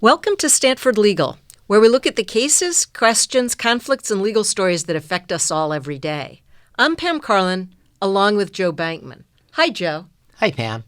Welcome to Stanford Legal, where we look at the cases, questions, conflicts, and legal stories that affect us all every day. I'm Pam Carlin, along with Joe Bankman. Hi, Joe. Hi, Pam.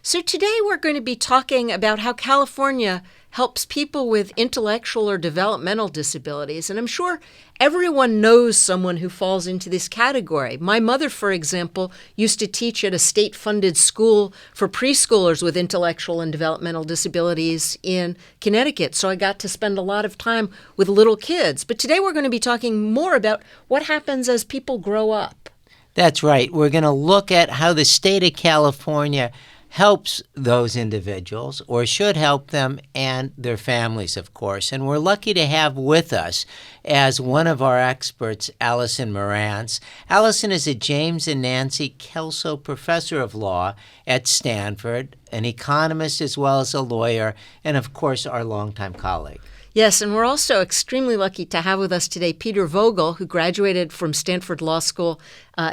So today we're going to be talking about how California helps people with intellectual or developmental disabilities. And I'm sure everyone knows someone who falls into this category. My mother, for example, used to teach at a state-funded school for preschoolers with intellectual and developmental disabilities in Connecticut. So I got to spend a lot of time with little kids. But today we're going to be talking more about what happens as people grow up. That's right. We're going to look at how the state of California helps those individuals, or should help them, and their families, of course. And we're lucky to have with us as one of our experts, Allison Marantz. Allison is a James and Nancy Kelso Professor of Law at Stanford, an economist as well as a lawyer, and of course our longtime colleague. Yes, and we're also extremely lucky to have with us today Peter Vogel, who graduated from Stanford Law School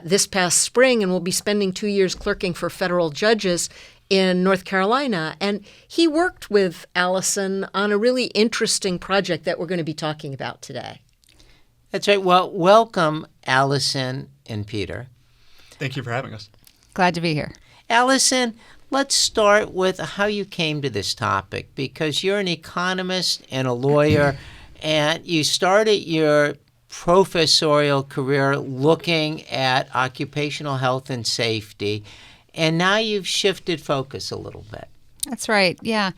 this past spring and will be spending 2 years clerking for federal judges in North Carolina. And he worked with Allison on a really interesting project that we're going to be talking about today. That's right. Well, welcome, Allison and Peter. Thank you for having us. Glad to be here. Allison, let's start with how you came to this topic, because you're an economist and a lawyer, and you started your professorial career looking at occupational health and safety, and now you've shifted focus a little bit. That's right. Yeah.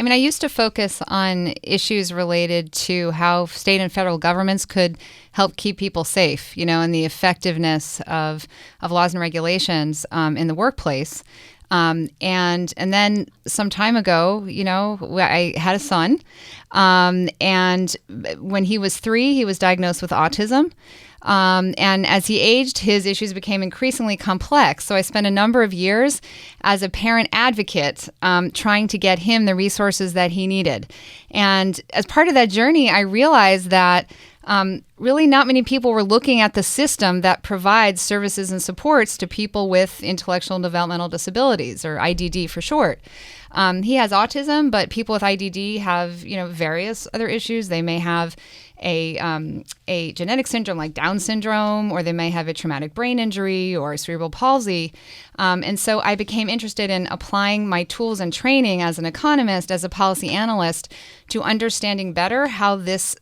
I mean, I used to focus on issues related to how state and federal governments could help keep people safe, and the effectiveness of laws and regulations in the workplace. And then some time ago, I had a son, and when he was 3, he was diagnosed with autism. And as he aged, his issues became increasingly complex. So I spent a number of years as a parent advocate trying to get him the resources that he needed. And as part of that journey, I realized that really not many people were looking at the system that provides services and supports to people with intellectual and developmental disabilities, or IDD for short. He has autism, but people with IDD have, various other issues. They may have a genetic syndrome like Down syndrome, or they may have a traumatic brain injury or cerebral palsy. And so I became interested in applying my tools and training as an economist, as a policy analyst, to understanding better how this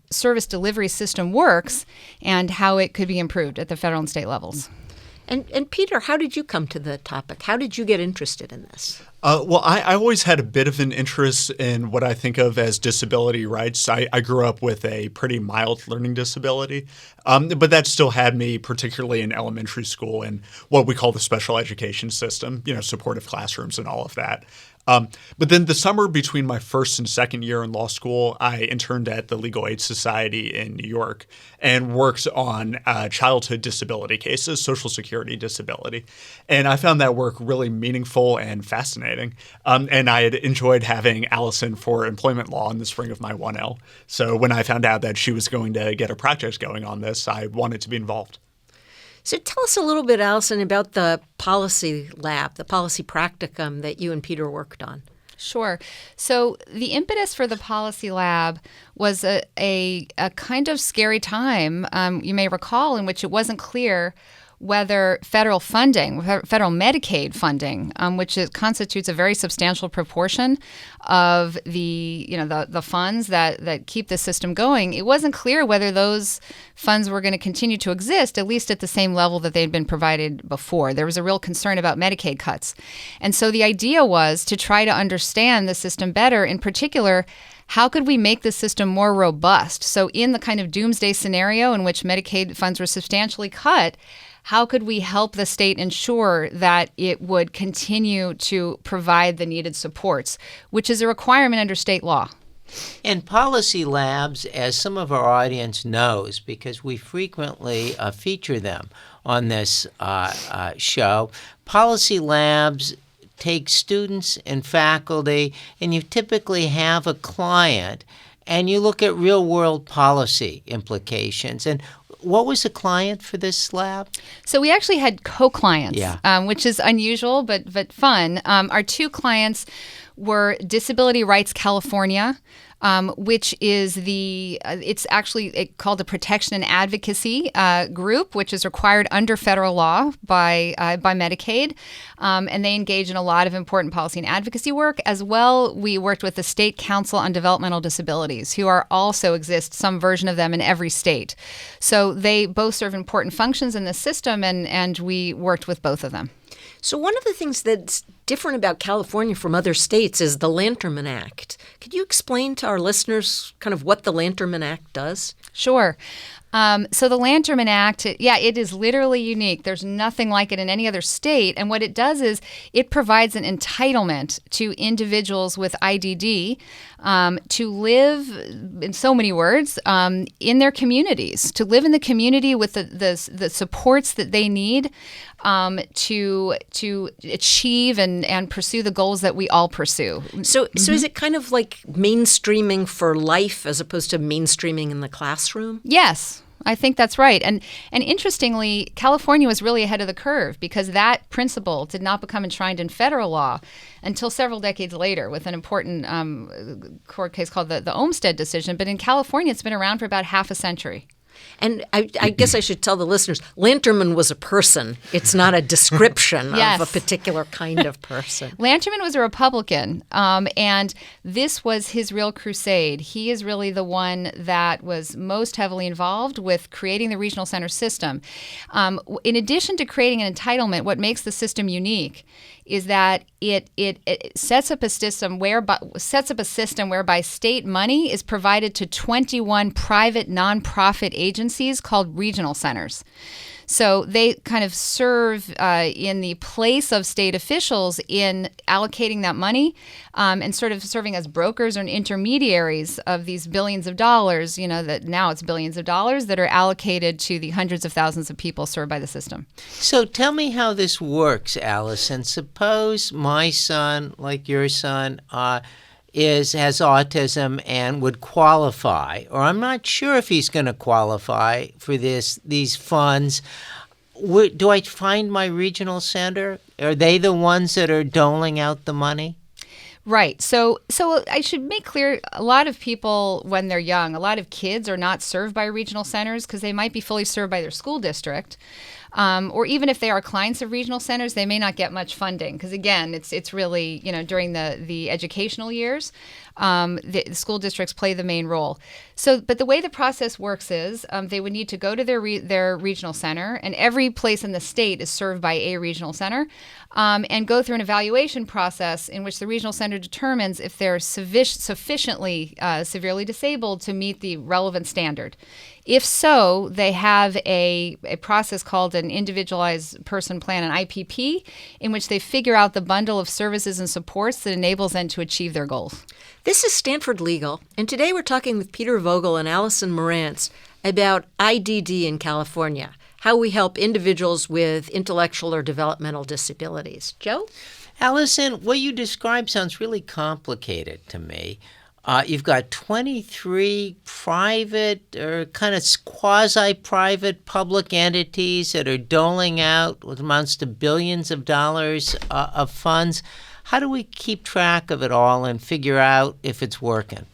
service delivery system works and how it could be improved at the federal and state levels. And Peter, how did you come to the topic? How did you get interested in this? Well, I always had a bit of an interest in what I think of as disability rights. I grew up with a pretty mild learning disability, but that still had me particularly in elementary school in what we call the special education system, supportive classrooms and all of that. But then the summer between my first and second year in law school, I interned at the Legal Aid Society in New York and worked on childhood disability cases, Social Security disability. And I found that work really meaningful and fascinating. And I had enjoyed having Allison for employment law in the spring of my 1L. So when I found out that she was going to get a project going on this, I wanted to be involved. So tell us a little bit, Allison, about the policy lab, the policy practicum that you and Peter worked on. Sure. So the impetus for the policy lab was a kind of scary time, you may recall, in which it wasn't clear whether federal funding, federal Medicaid funding, which constitutes a very substantial proportion of the funds that keep the system going, it wasn't clear whether those funds were going to continue to exist, at least at the same level that they'd been provided before. There was a real concern about Medicaid cuts. And so the idea was to try to understand the system better. In particular, how could we make the system more robust? So in the kind of doomsday scenario in which Medicaid funds were substantially cut, how could we help the state ensure that it would continue to provide the needed supports, which is a requirement under state law? And policy labs, as some of our audience knows, because we frequently feature them on this show, policy labs take students and faculty, and you typically have a client, and you look at real-world policy implications. And what was the client for this lab? So we actually had co-clients, Yeah. Which is unusual but fun. Our two clients were Disability Rights California, which is it's actually called the Protection and Advocacy Group, which is required under federal law by Medicaid. And they engage in a lot of important policy and advocacy work. As well, we worked with the State Council on Developmental Disabilities, who also exist, some version of them in every state. So they both serve important functions in the system, and we worked with both of them. So one of the things that's different about California from other states is the Lanterman Act. Could you explain to our listeners kind of what the Lanterman Act does? Sure. So the Lanterman Act, it is literally unique. There's nothing like it in any other state. And what it does is it provides an entitlement to individuals with IDD to live, in so many words, in their communities, to live in the community with the supports that they need to achieve and pursue the goals that we all pursue. So is it kind of like mainstreaming for life as opposed to mainstreaming in the classroom? Yes. I think that's right. And interestingly, California was really ahead of the curve because that principle did not become enshrined in federal law until several decades later with an important court case called the Olmstead decision. But in California, it's been around for about half a century. And I guess I should tell the listeners, Lanterman was a person. It's not a description Yes. of a particular kind of person. Lanterman was a Republican, and this was his real crusade. He is really the one that was most heavily involved with creating the regional center system. In addition to creating an entitlement, what makes the system unique is that it sets up a system whereby state money is provided to 21 private nonprofit agencies called regional centers. So they kind of serve in the place of state officials in allocating that money and sort of serving as brokers or intermediaries of these billions of dollars, that now it's billions of dollars that are allocated to the hundreds of thousands of people served by the system. So tell me how this works, Allison. Suppose my son, like your son, has autism and would qualify, or I'm not sure if he's going to qualify for these funds. Do I find my regional center? Are they the ones that are doling out the money? Right. So I should make clear, a lot of people, when they're young, a lot of kids are not served by regional centers because they might be fully served by their school district. Or even if they are clients of regional centers, they may not get much funding because, again, it's really, during the educational years, the school districts play the main role. So, but the way the process works is they would need to go to their regional center, and every place in the state is served by a regional center, and go through an evaluation process in which the regional center determines if they're sufficiently severely disabled to meet the relevant standard. If so, they have a process called an individualized person plan, an IPP, in which they figure out the bundle of services and supports that enables them to achieve their goals. This is Stanford Legal, and today we're talking with Peter Vogel and Allison Morantz about IDD in California, how we help individuals with intellectual or developmental disabilities. Joe? Allison, what you described sounds really complicated to me. You've got 23 private or kind of quasi-private public entities that are doling out what amounts to billions of dollars of funds. How do we keep track of it all and figure out if it's working?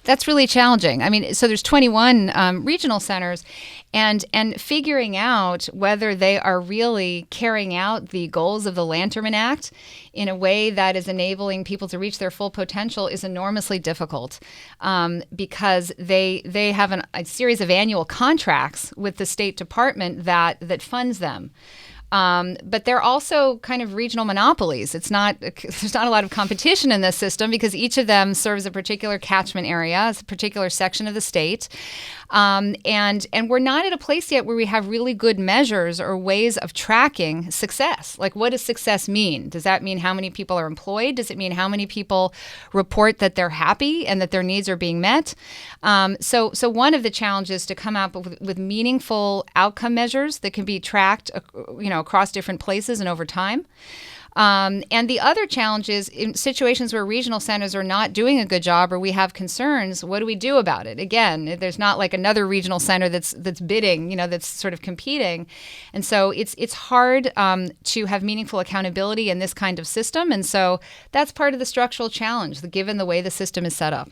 That's really challenging. I mean, so there's 21 regional centers, and figuring out whether they are really carrying out the goals of the Lanterman Act in a way that is enabling people to reach their full potential is enormously difficult because they have a series of annual contracts with the State Department that funds them. But they're also kind of regional monopolies. There's not a lot of competition in this system because each of them serves a particular catchment area, a particular section of the state. And we're not at a place yet where we have really good measures or ways of tracking success. Like, what does success mean? Does that mean how many people are employed? Does it mean how many people report that they're happy and that their needs are being met? So one of the challenges is to come up with meaningful outcome measures that can be tracked, across different places and over time. And the other challenge is in situations where regional centers are not doing a good job or we have concerns, what do we do about it? Again, there's not like another regional center that's bidding, that's sort of competing. And so it's hard to have meaningful accountability in this kind of system. And so that's part of the structural challenge, given the way the system is set up.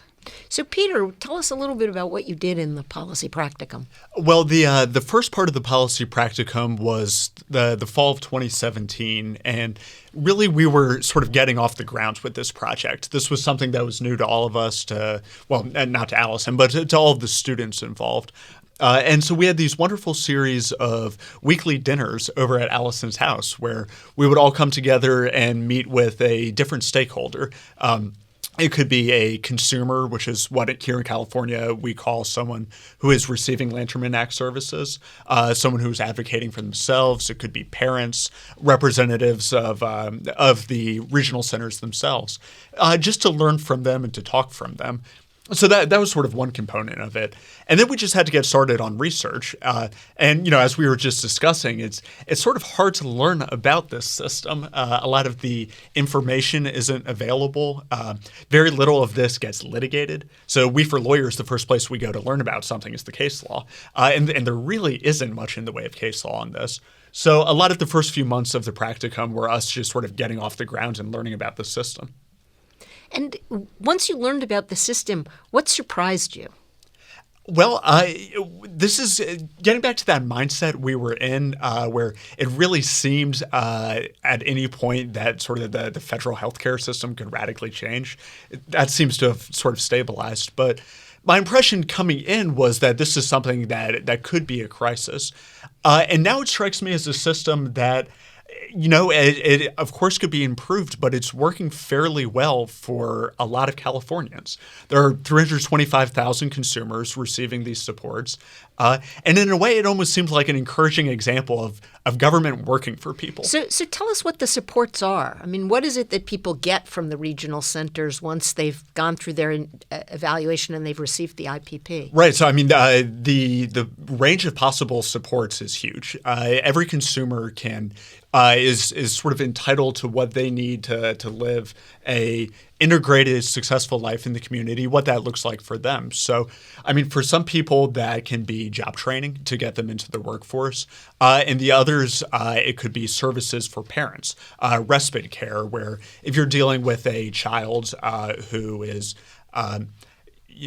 So, Peter, tell us a little bit about what you did in the policy practicum. Well, the first part of the policy practicum was the fall of 2017, and really we were sort of getting off the ground with this project. This was something that was new to all of us, not to Allison, but to all of the students involved. And so we had these wonderful series of weekly dinners over at Allison's house where we would all come together and meet with a different stakeholder. It could be a consumer, which is what here in California we call someone who is receiving Lanterman Act services, someone who's advocating for themselves. It could be parents, representatives of the regional centers themselves, just to learn from them and to talk from them. So that was sort of one component of it. And then we just had to get started on research. And as we were just discussing, it's sort of hard to learn about this system. A lot of the information isn't available. Very little of this gets litigated. So we, for lawyers, the first place we go to learn about something is the case law. And there really isn't much in the way of case law on this. So a lot of the first few months of the practicum were us just sort of getting off the ground and learning about the system. And once you learned about the system, what surprised you? Well, this is getting back to that mindset we were in where it really seemed at any point that sort of the federal healthcare system could radically change. That seems to have sort of stabilized. But my impression coming in was that this is something that could be a crisis. And now it strikes me as a system that it of course could be improved, but it's working fairly well for a lot of Californians. There are 325,000 consumers receiving these supports. And in a way, it almost seems like an encouraging example of government working for people. So tell us what the supports are. I mean, what is it that people get from the regional centers once they've gone through their evaluation and they've received the IPP? Right. So, I mean, the range of possible supports is huge. Every consumer is sort of entitled to what they need to live a integrated, successful life in the community, what that looks like for them. So, I mean, for some people, that can be job training to get them into the workforce. And the others, it could be services for parents, respite care, where if you're dealing with a child who is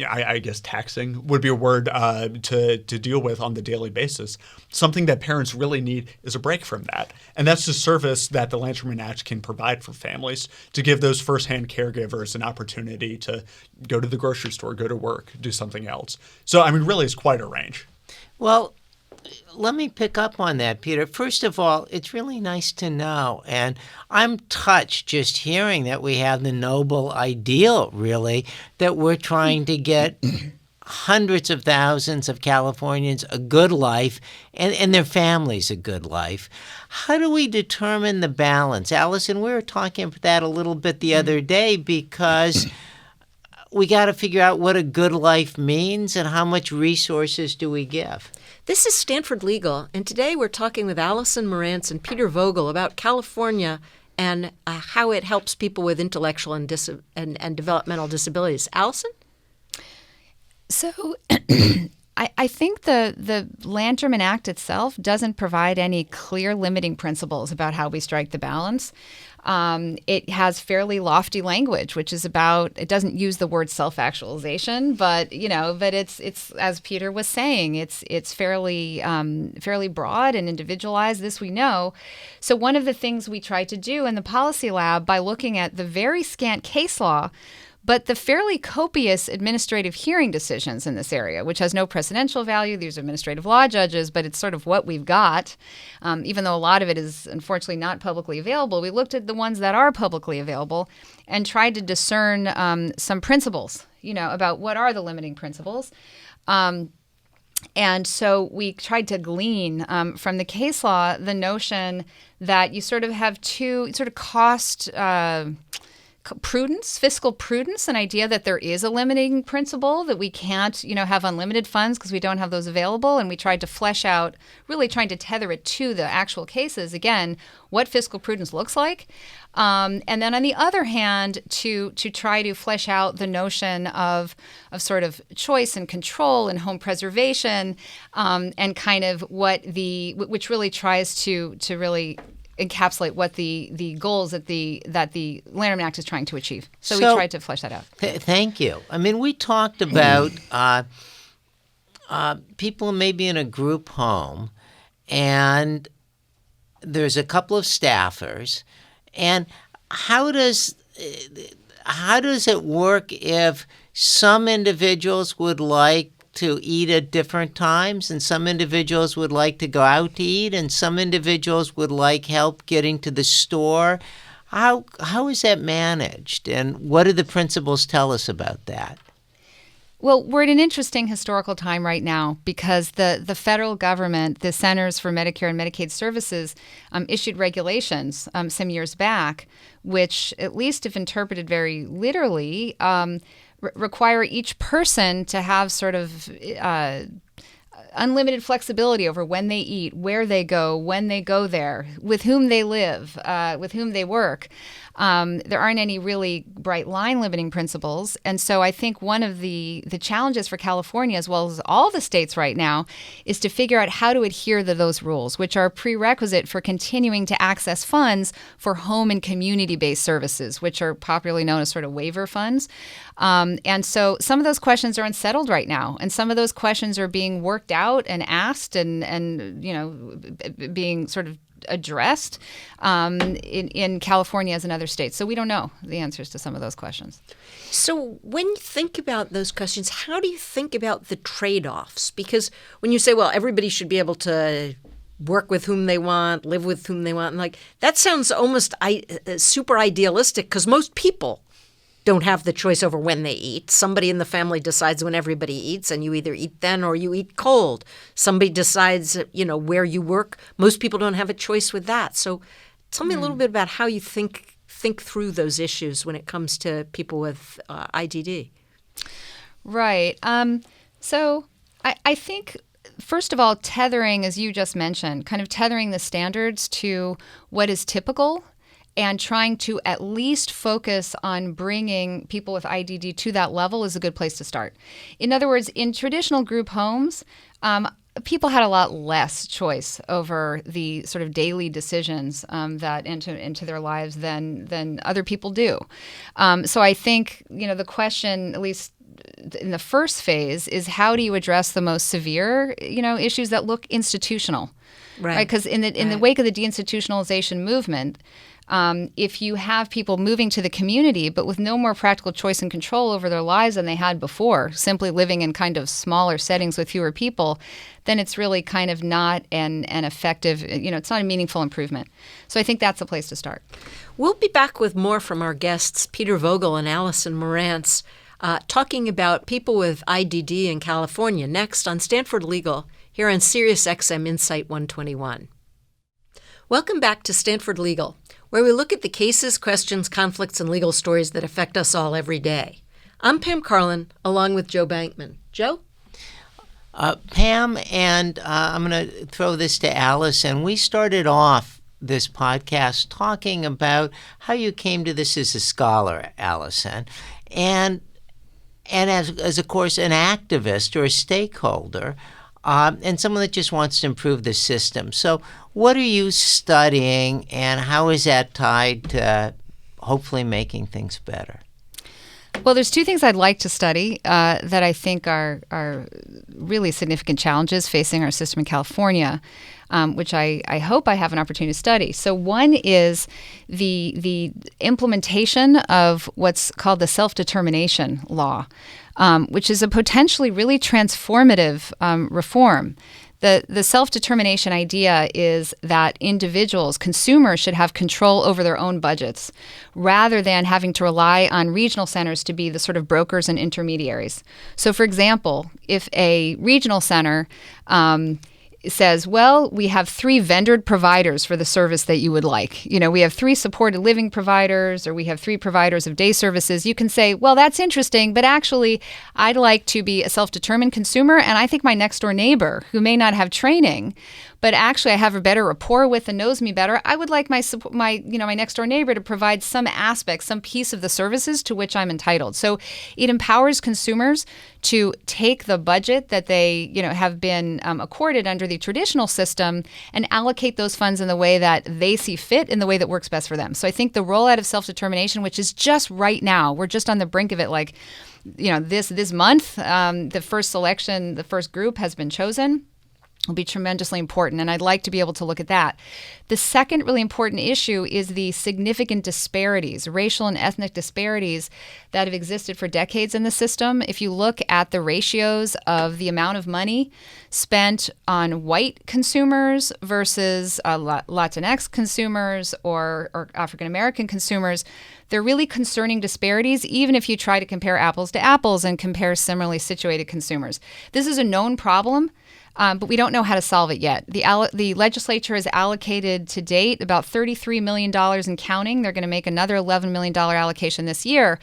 I guess taxing would be a word to deal with on the daily basis. Something that parents really need is a break from that. And that's the service that the Lanterman Act can provide for families to give those firsthand caregivers an opportunity to go to the grocery store, go to work, do something else. So, I mean, really it's quite a range. Well, let me pick up on that, Peter. First of all, it's really nice to know. And I'm touched just hearing that we have the noble ideal, really, that we're trying to get hundreds of thousands of Californians a good life and their families a good life. How do we determine the balance? Allison, we were talking about that a little bit the other day because we got to figure out what a good life means and how much resources do we give. This is Stanford Legal, and today we're talking with Allison Morantz and Peter Vogel about California and how it helps people with intellectual and developmental disabilities. Allison? So I think the Lanterman Act itself doesn't provide any clear limiting principles about how we strike the balance. It has fairly lofty language, which is about, it doesn't use the word self-actualization, but it's as Peter was saying, it's fairly broad and individualized. This we know. So one of the things we tried to do in the policy lab by looking at the very scant case law, but the fairly copious administrative hearing decisions in this area, which has no precedential value. These are administrative law judges, but it's sort of what we've got. Even though a lot of it is unfortunately not publicly available, we looked at the ones that are publicly available and tried to discern some principles, about what are the limiting principles. And so we tried to glean from the case law the notion that you sort of have two sort of cost prudence, fiscal prudence, an idea that there is a limiting principle, that we can't, have unlimited funds because we don't have those available. And we tried to flesh out, really trying to tether it to the actual cases, again, what fiscal prudence looks like. And then on the other hand, to try to flesh out the notion of sort of choice and control and home preservation, and kind of which really tries to really encapsulate what the goals that the Lanterman Act is trying to achieve. So we tried to flesh that out. Thank you. I mean, we talked about people maybe in a group home, and there's a couple of staffers, and how does it work if some individuals would like to eat at different times, and some individuals would like to go out to eat, and some individuals would like help getting to the store? How is that managed, and what do the principles tell us about that? Well, we're at an interesting historical time right now because the federal government, the Centers for Medicare and Medicaid Services, issued regulations some years back, which, at least if interpreted very literally, require each person to have sort of unlimited flexibility over when they eat, where they go, when they go there, with whom they live, with whom they work. There aren't any really bright line limiting principles. And so I think one of the challenges for California, as well as all the states right now, is to figure out how to adhere to those rules, which are a prerequisite for continuing to access funds for home and community-based services, which are popularly known as sort of waiver funds. And so some of those questions are unsettled right now, and some of those questions are being worked out and asked and being sort of addressed in California as in other states. So we don't know the answers to some of those questions. So when you think about those questions, how do you think about the trade-offs? Because when you say, well, everybody should be able to work with whom they want, live with whom they want, and that sounds almost super idealistic because most people don't have the choice over when they eat. Somebody in the family decides when everybody eats, and you either eat then or you eat cold. Somebody decides, where you work. Most people don't have a choice with that. So tell me a little bit about how you think through those issues when it comes to people with IDD. Right. So I think, first of all, tethering, as you just mentioned, kind of tethering the standards to what is typical and trying to at least focus on bringing people with IDD to that level is a good place to start. In other words, in traditional group homes, people had a lot less choice over the sort of daily decisions that into their lives than other people do. So I think, the question, at least in the first phase, is how do you address the most severe, issues that look institutional, right? Because in the wake of the deinstitutionalization movement, if you have people moving to the community but with no more practical choice and control over their lives than they had before, simply living in kind of smaller settings with fewer people, then it's really kind of not an effective, it's not a meaningful improvement. So I think that's a place to start. We'll be back with more from our guests, Peter Vogel and Allison Morantz, talking about people with IDD in California next on Stanford Legal here on Sirius XM Insight 121. Welcome back to Stanford Legal, where we look at the cases, questions, conflicts, and legal stories that affect us all every day. I'm Pam Carlin, along with Joe Bankman. Joe? Pam, and I'm going to throw this to Allison. We started off this podcast talking about how you came to this as a scholar, Allison, and as of course, an activist or a stakeholder, and someone that just wants to improve the system. So what are you studying, and how is that tied to hopefully making things better? Well, there's two things I'd like to study that I think are really significant challenges facing our system in California, which I hope I have an opportunity to study. So one is the implementation of what's called the self-determination law, which is a potentially really transformative reform. The self-determination idea is that individuals, consumers, should have control over their own budgets rather than having to rely on regional centers to be the sort of brokers and intermediaries. So, for example, if a regional center says, well, we have 3 vendored providers for the service that you would like. We have 3 supported living providers, or we have 3 providers of day services. You can say, well, that's interesting, but actually, I'd like to be a self-determined consumer, and I think my next door neighbor, who may not have training, but actually I have a better rapport with and knows me better, I would like my next door neighbor to provide some aspect, some piece of the services to which I'm entitled. So it empowers consumers to take the budget that they have been accorded under the traditional system and allocate those funds in the way that they see fit, in the way that works best for them. So I think the rollout of self-determination, which is just right now, we're just on the brink of it, this month, the first group has been chosen, will be tremendously important, and I'd like to be able to look at that. The second really important issue is the significant disparities, racial and ethnic disparities that have existed for decades in the system. If you look at the ratios of the amount of money spent on white consumers versus Latinx consumers or African American consumers, they're really concerning disparities, even if you try to compare apples to apples and compare similarly situated consumers. This is a known problem. But we don't know how to solve it yet. The legislature has allocated to date about $33 million and counting. They're going to make another $11 million allocation this year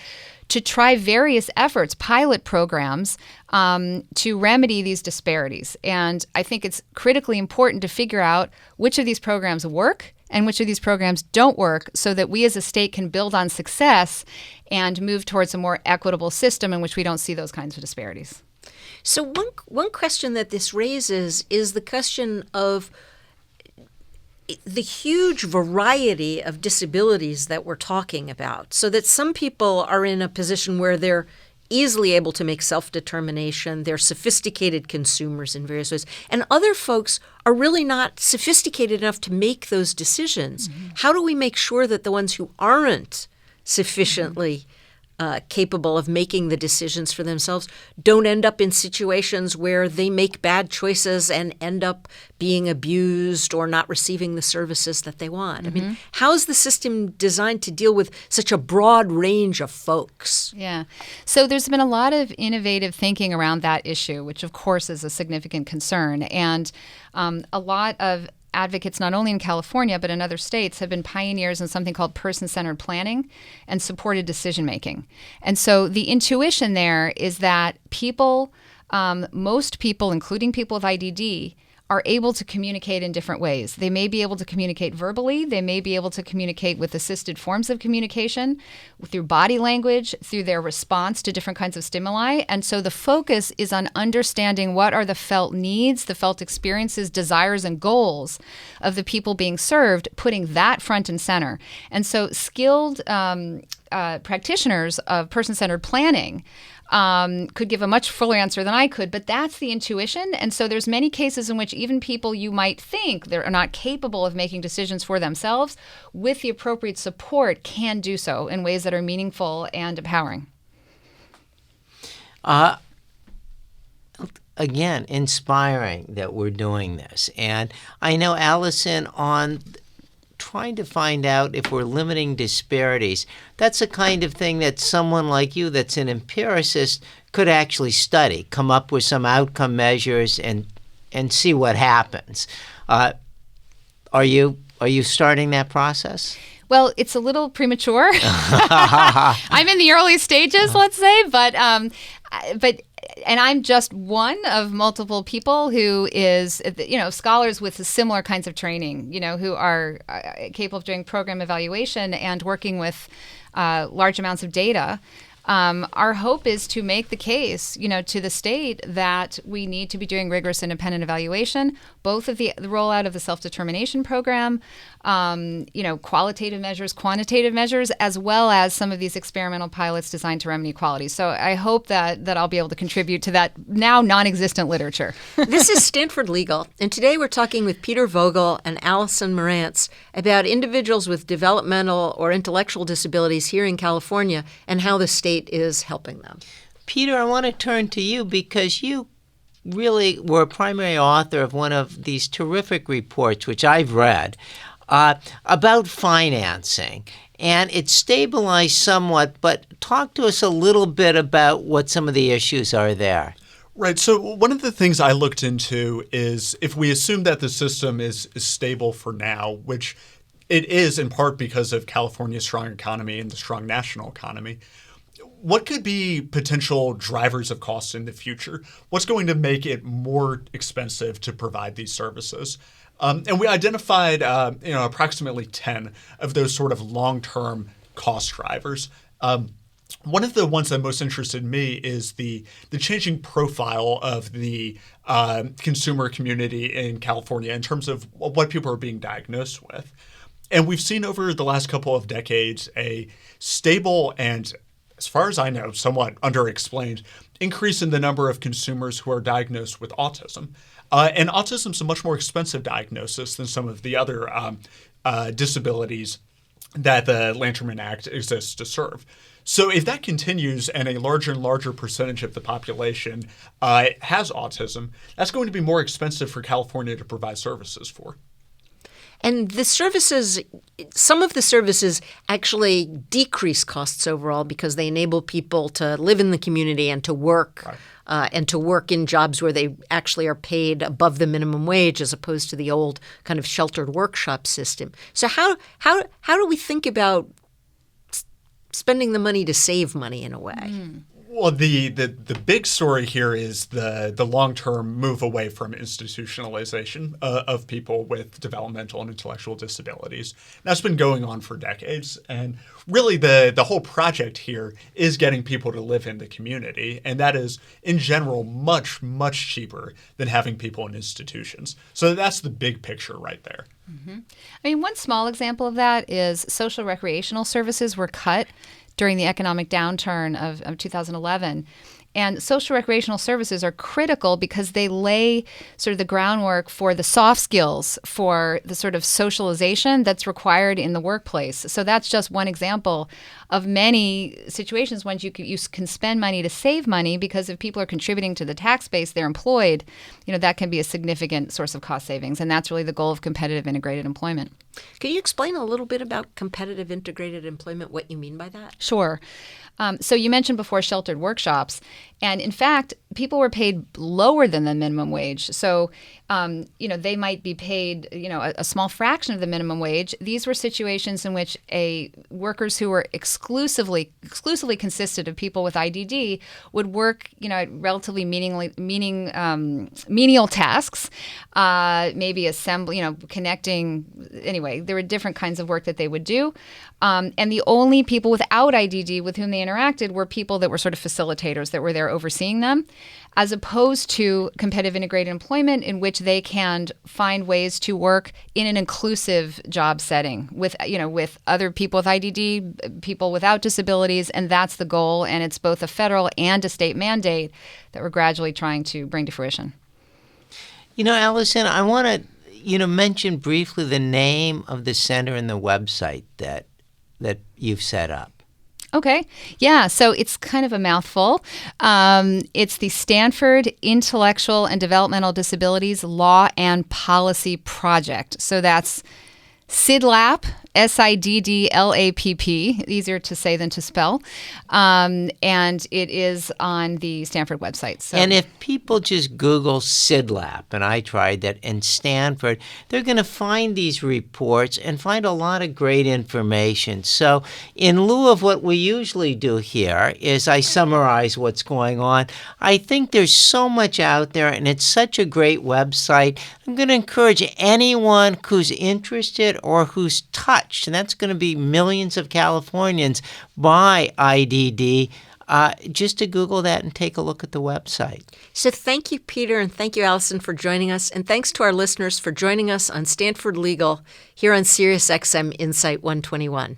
to try various efforts, pilot programs, to remedy these disparities. And I think it's critically important to figure out which of these programs work and which of these programs don't work, so that we as a state can build on success and move towards a more equitable system in which we don't see those kinds of disparities. So one question that this raises is the question of the huge variety of disabilities that we're talking about, so that some people are in a position where they're easily able to make self-determination, they're sophisticated consumers in various ways, and other folks are really not sophisticated enough to make those decisions. Mm-hmm. How do we make sure that the ones who aren't sufficiently capable of making the decisions for themselves don't end up in situations where they make bad choices and end up being abused or not receiving the services that they want? Mm-hmm. I mean, how is the system designed to deal with such a broad range of folks? Yeah. So there's been a lot of innovative thinking around that issue, which of course is a significant concern. And a lot of advocates, not only in California, but in other states, have been pioneers in something called person-centered planning and supported decision-making. And so the intuition there is that people, most people, including people with IDD, are able to communicate in different ways. They may be able to communicate verbally. They may be able to communicate with assisted forms of communication, through body language, through their response to different kinds of stimuli. And so the focus is on understanding what are the felt needs, the felt experiences, desires, and goals of the people being served, putting that front and center. And so skilled practitioners of person-centered planning could give a much fuller answer than I could, but that's the intuition. And so there's many cases in which even people you might think they're not capable of making decisions for themselves, with the appropriate support, can do so in ways that are meaningful and empowering. Again, inspiring that we're doing this. And I know, Allison, on trying to find out if we're limiting disparities, that's the kind of thing that someone like you that's an empiricist could actually study, come up with some outcome measures and see what happens. Are you starting that process? Well, it's a little premature. I'm in the early stages, let's say, but and I'm just one of multiple people who is, scholars with similar kinds of training, who are capable of doing program evaluation and working with large amounts of data. Our hope is to make the case, to the state that we need to be doing rigorous independent evaluation, both of the rollout of the self-determination program, qualitative measures, quantitative measures, as well as some of these experimental pilots designed to remedy equality. So I hope that I'll be able to contribute to that now non-existent literature. This is Stanford Legal, and today we're talking with Peter Vogel and Allison Marantz about individuals with developmental or intellectual disabilities here in California and how the state is helping them. Peter, I want to turn to you because you really were a primary author of one of these terrific reports, which I've read, about financing. And it's stabilized somewhat, but talk to us a little bit about what some of the issues are there. Right. So one of the things I looked into is if we assume that the system is stable for now, which it is in part because of California's strong economy and the strong national economy, what could be potential drivers of costs in the future? What's going to make it more expensive to provide these services? And we identified approximately 10 of those sort of long-term cost drivers. One of the ones that most interested me is the changing profile of the consumer community in California in terms of what people are being diagnosed with. And we've seen over the last couple of decades a stable and, as far as I know, somewhat underexplained increase in the number of consumers who are diagnosed with autism. And autism is a much more expensive diagnosis than some of the other disabilities that the Lanterman Act exists to serve. So if that continues and a larger and larger percentage of the population has autism, that's going to be more expensive for California to provide services for. And the services, some of the services actually decrease costs overall because they enable people to live in the community and to work, right. And to work in jobs where they actually are paid above the minimum wage as opposed to the old kind of sheltered workshop system. So how do we think about spending the money to save money in a way? Well, the big story here is the long-term move away from institutionalization of people with developmental and intellectual disabilities. That's been going on for decades. And really the whole project here is getting people to live in the community. And that is, in general, much, much cheaper than having people in institutions. So that's the big picture right there. Mm-hmm. I mean, one small example of that is social recreational services were cut during the economic downturn of 2011. And social recreational services are critical because they lay sort of the groundwork for the soft skills, for the sort of socialization that's required in the workplace. So that's just one example of many situations when you can spend money to save money, because if people are contributing to the tax base, they're employed, that can be a significant source of cost savings. And that's really the goal of competitive integrated employment. Can you explain a little bit about competitive integrated employment, what you mean by that? Sure. So you mentioned before sheltered workshops. And in fact, people were paid lower than the minimum wage. So, they might be paid, a small fraction of the minimum wage. These were situations in which workers who were exclusively consisted of people with IDD would work, at relatively menial tasks, maybe assembly, connecting. Anyway, there were different kinds of work that they would do. And the only people without IDD with whom they interacted were people that were sort of facilitators that were there overseeing them, as opposed to competitive integrated employment, in which they can find ways to work in an inclusive job setting with other people with IDD, people without disabilities, and that's the goal. And it's both a federal and a state mandate that we're gradually trying to bring to fruition. Allison, I want to mention briefly the name of the center and the website that you've set up. Okay. Yeah. So it's kind of a mouthful. It's the Stanford Intellectual and Developmental Disabilities Law and Policy Project. So that's CIDLAP, SIDDLAPP, easier to say than to spell. And it is on the Stanford website. So. And if people just Google CIDLAP, and I tried that, and Stanford, they're going to find these reports and find a lot of great information. So in lieu of what we usually do here is I summarize what's going on. I think there's so much out there, and it's such a great website. I'm going to encourage anyone who's interested or who's touched, and that's going to be millions of Californians, by IDD, just to Google that and take a look at the website. So thank you, Peter, and thank you, Allison, for joining us. And thanks to our listeners for joining us on Stanford Legal here on Sirius XM Insight 121.